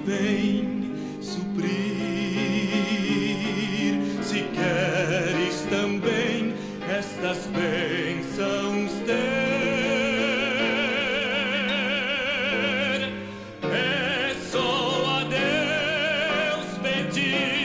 vem suprir. Se queres também estas bênçãos ter, é só a Deus pedir.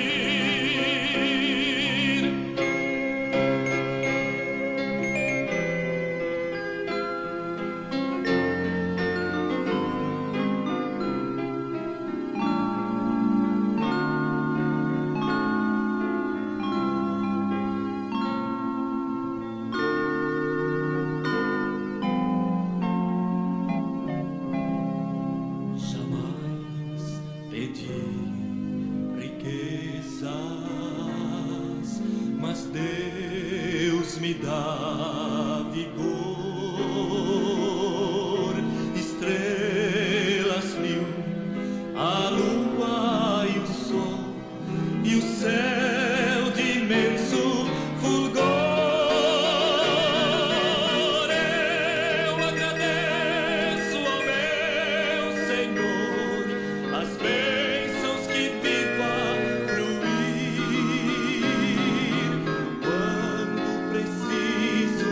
Pedi riquezas, mas Deus me dá vigor, estrelas mil, a lua e o sol, e o céu de imenso fulgor. Eu agradeço ao meu Senhor as bênçãos que vivo a fruir. Quando preciso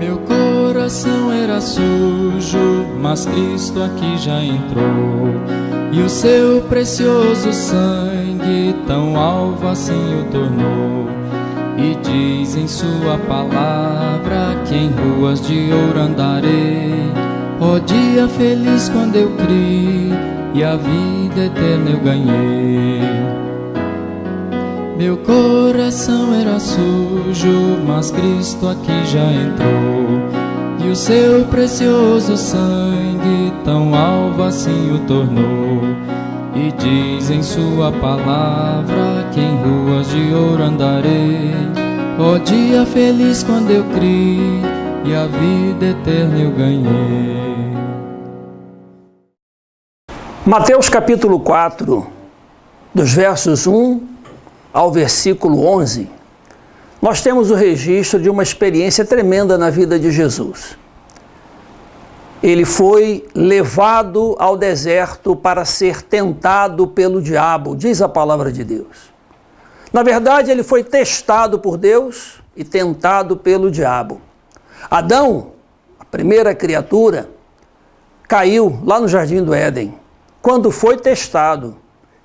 Meu coração era sujo, mas Cristo aqui já entrou, e o seu precioso sangue tão alvo assim o tornou. E diz em sua palavra que em ruas de ouro andarei. Ó dia feliz quando eu criei, e a vida eterna eu ganhei. Meu coração era sujo, mas Cristo aqui já entrou, e o seu precioso sangue tão alvo assim o tornou. E diz em sua palavra que em ruas de ouro andarei. Ó dia feliz quando eu criei, e a vida eterna eu ganhei. Mateus capítulo 4, dos versos 1 ao versículo 11, nós temos o registro de uma experiência tremenda na vida de Jesus. Ele foi levado ao deserto para ser tentado pelo diabo, diz a palavra de Deus. Na verdade, ele foi testado por Deus e tentado pelo diabo. Adão, a primeira criatura, caiu lá no Jardim do Éden. Quando foi testado,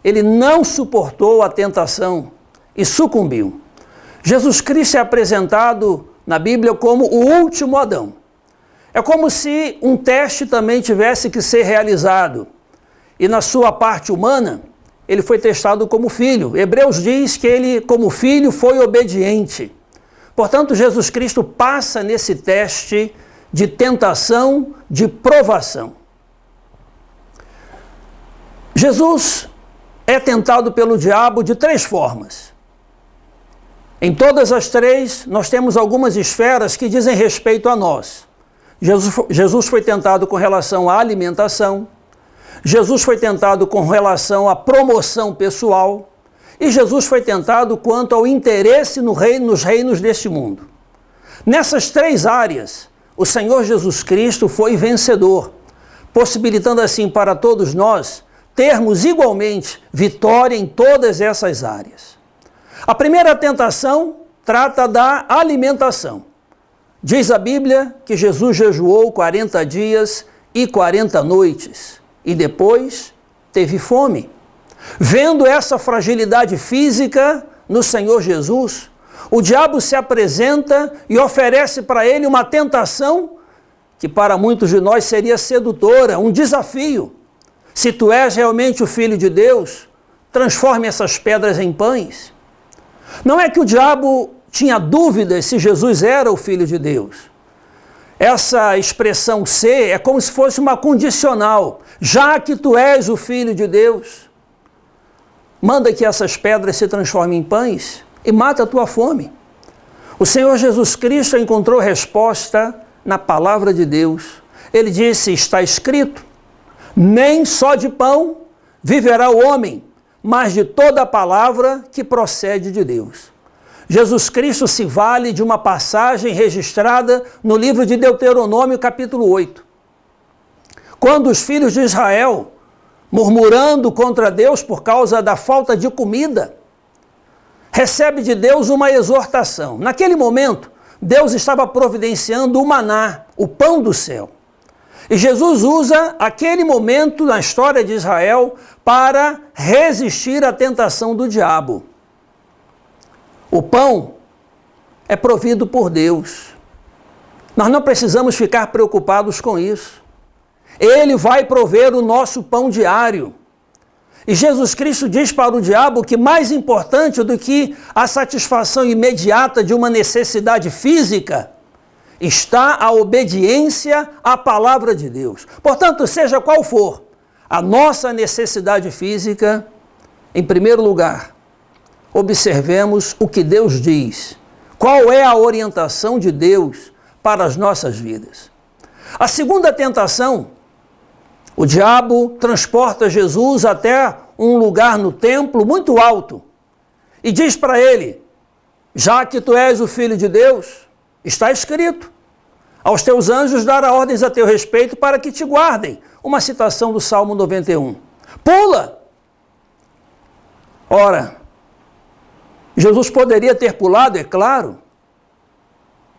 ele não suportou a tentação e sucumbiu. Jesus Cristo é apresentado na Bíblia como o último Adão. É como se um teste também tivesse que ser realizado. E na sua parte humana, ele foi testado como filho. Hebreus diz que ele, como filho, foi obediente. Portanto, Jesus Cristo passa nesse teste de tentação, de provação. Jesus é tentado pelo diabo de 3 formas. Em todas as 3, nós temos algumas esferas que dizem respeito a nós. Jesus foi tentado com relação à alimentação, Jesus foi tentado com relação à promoção pessoal, e Jesus foi tentado quanto ao interesse nos reinos deste mundo. Nessas 3 áreas, o Senhor Jesus Cristo foi vencedor, possibilitando assim para todos nós termos igualmente vitória em todas essas áreas. A primeira tentação trata da alimentação. Diz a Bíblia que Jesus jejuou 40 dias e 40 noites e depois teve fome. Vendo essa fragilidade física no Senhor Jesus, o diabo se apresenta e oferece para ele uma tentação que para muitos de nós seria sedutora, um desafio. Se tu és realmente o Filho de Deus, transforme essas pedras em pães. Não é que o diabo tinha dúvidas se Jesus era o Filho de Deus. Essa expressão ser é como se fosse uma condicional. Já que tu és o Filho de Deus, manda que essas pedras se transformem em pães e mata a tua fome. O Senhor Jesus Cristo encontrou resposta na palavra de Deus. Ele disse, está escrito, nem só de pão viverá o homem, mas de toda a palavra que procede de Deus. Jesus Cristo se vale de uma passagem registrada no livro de Deuteronômio, capítulo 8. Quando os filhos de Israel, murmurando contra Deus por causa da falta de comida, recebe de Deus uma exortação. Naquele momento, Deus estava providenciando o maná, o pão do céu. E Jesus usa aquele momento na história de Israel para resistir à tentação do diabo. O pão é provido por Deus. Nós não precisamos ficar preocupados com isso. Ele vai prover o nosso pão diário. E Jesus Cristo diz para o diabo que mais importante do que a satisfação imediata de uma necessidade física está a obediência à palavra de Deus. Portanto, seja qual for a nossa necessidade física, em primeiro lugar, observemos o que Deus diz. Qual é a orientação de Deus para as nossas vidas? A segunda tentação, o diabo transporta Jesus até um lugar no templo muito alto e diz para ele, já que tu és o Filho de Deus, está escrito, aos teus anjos dará ordens a teu respeito para que te guardem. Uma citação do Salmo 91. Pula! Ora, Jesus poderia ter pulado, é claro.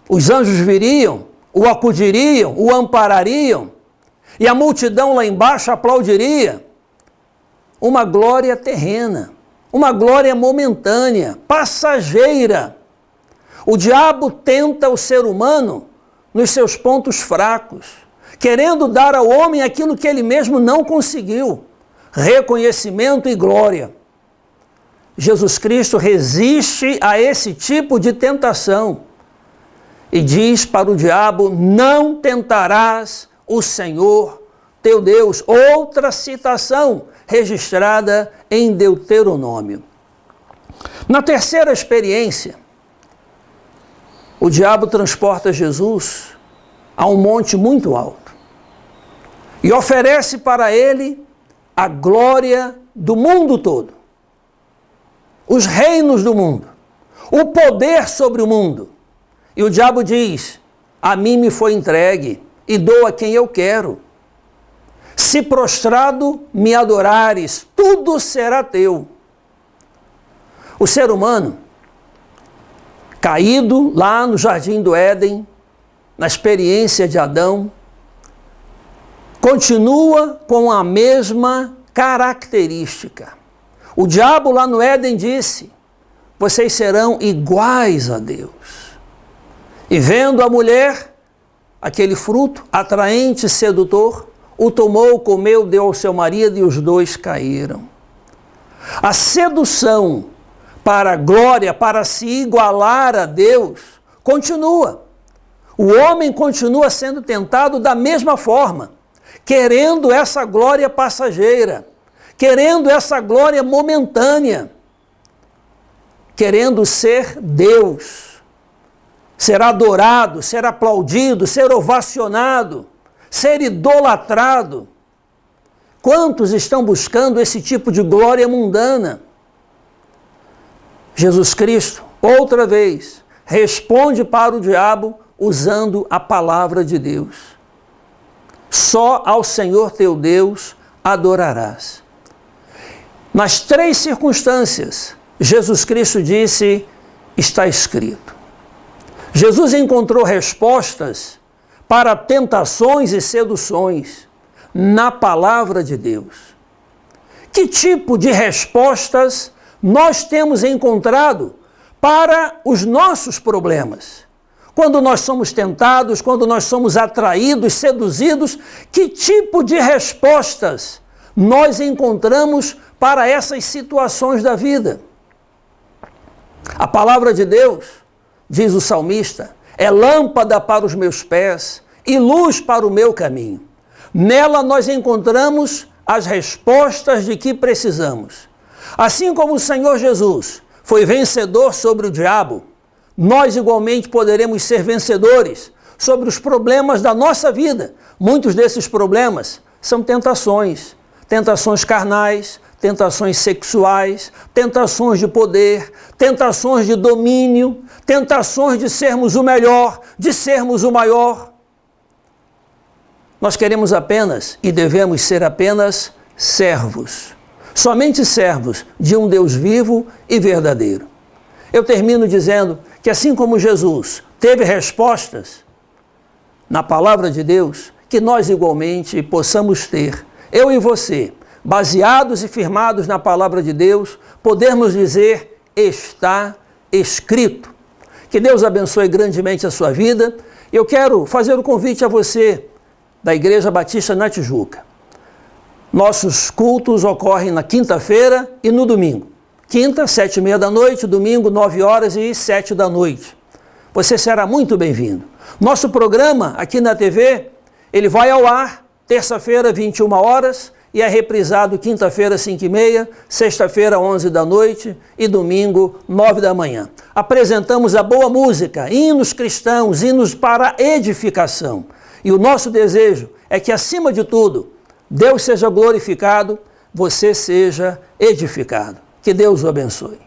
Os anjos viriam, o acudiriam, o amparariam, e a multidão lá embaixo aplaudiria. Uma glória terrena, uma glória momentânea, passageira. O diabo tenta o ser humano nos seus pontos fracos, querendo dar ao homem aquilo que ele mesmo não conseguiu, reconhecimento e glória. Jesus Cristo resiste a esse tipo de tentação e diz para o diabo: não tentarás o Senhor teu Deus. Outra citação registrada em Deuteronômio. Na terceira experiência, o diabo transporta Jesus a um monte muito alto e oferece para ele a glória do mundo todo, os reinos do mundo, o poder sobre o mundo. E o diabo diz: a mim me foi entregue e dou a quem eu quero. Se prostrado me adorares, tudo será teu. O ser humano, caído lá no Jardim do Éden, na experiência de Adão, continua com a mesma característica. O diabo lá no Éden disse: vocês serão iguais a Deus. E vendo a mulher, aquele fruto atraente e sedutor, o tomou, comeu, deu ao seu marido e os dois caíram. A sedução para a glória, para se igualar a Deus, continua. O homem continua sendo tentado da mesma forma, querendo essa glória passageira, querendo essa glória momentânea, querendo ser Deus, ser adorado, ser aplaudido, ser ovacionado, ser idolatrado. Quantos estão buscando esse tipo de glória mundana? Jesus Cristo, outra vez, responde para o diabo usando a palavra de Deus. Só ao Senhor teu Deus adorarás. Nas três circunstâncias, Jesus Cristo disse: está escrito. Jesus encontrou respostas para tentações e seduções na palavra de Deus. Que tipo de respostas nós temos encontrado para os nossos problemas? Quando nós somos tentados, quando nós somos atraídos, seduzidos, que tipo de respostas nós encontramos para essas situações da vida? A palavra de Deus, diz o salmista, é lâmpada para os meus pés e luz para o meu caminho. Nela nós encontramos as respostas de que precisamos. Assim como o Senhor Jesus foi vencedor sobre o diabo, nós igualmente poderemos ser vencedores sobre os problemas da nossa vida. Muitos desses problemas são tentações, tentações carnais, tentações sexuais, tentações de poder, tentações de domínio, tentações de sermos o melhor, de sermos o maior. Nós queremos apenas e devemos ser apenas servos, somente servos de um Deus vivo e verdadeiro. Eu termino dizendo que assim como Jesus teve respostas na palavra de Deus, que nós igualmente possamos ter, eu e você, baseados e firmados na palavra de Deus, podermos dizer: está escrito. Que Deus abençoe grandemente a sua vida. Eu quero fazer o convite a você da Igreja Batista na Tijuca. Nossos cultos ocorrem na quinta-feira e no domingo. Quinta, 7h30 da noite, domingo, 9h e 7 da noite. Você será muito bem-vindo. Nosso programa aqui na TV, ele vai ao ar terça-feira, 21 horas, e é reprisado quinta-feira, 5h30, sexta-feira, 11 da noite e domingo, 9 da manhã. Apresentamos a boa música, hinos cristãos, hinos para edificação. E o nosso desejo é que, acima de tudo, Deus seja glorificado, você seja edificado. Que Deus o abençoe.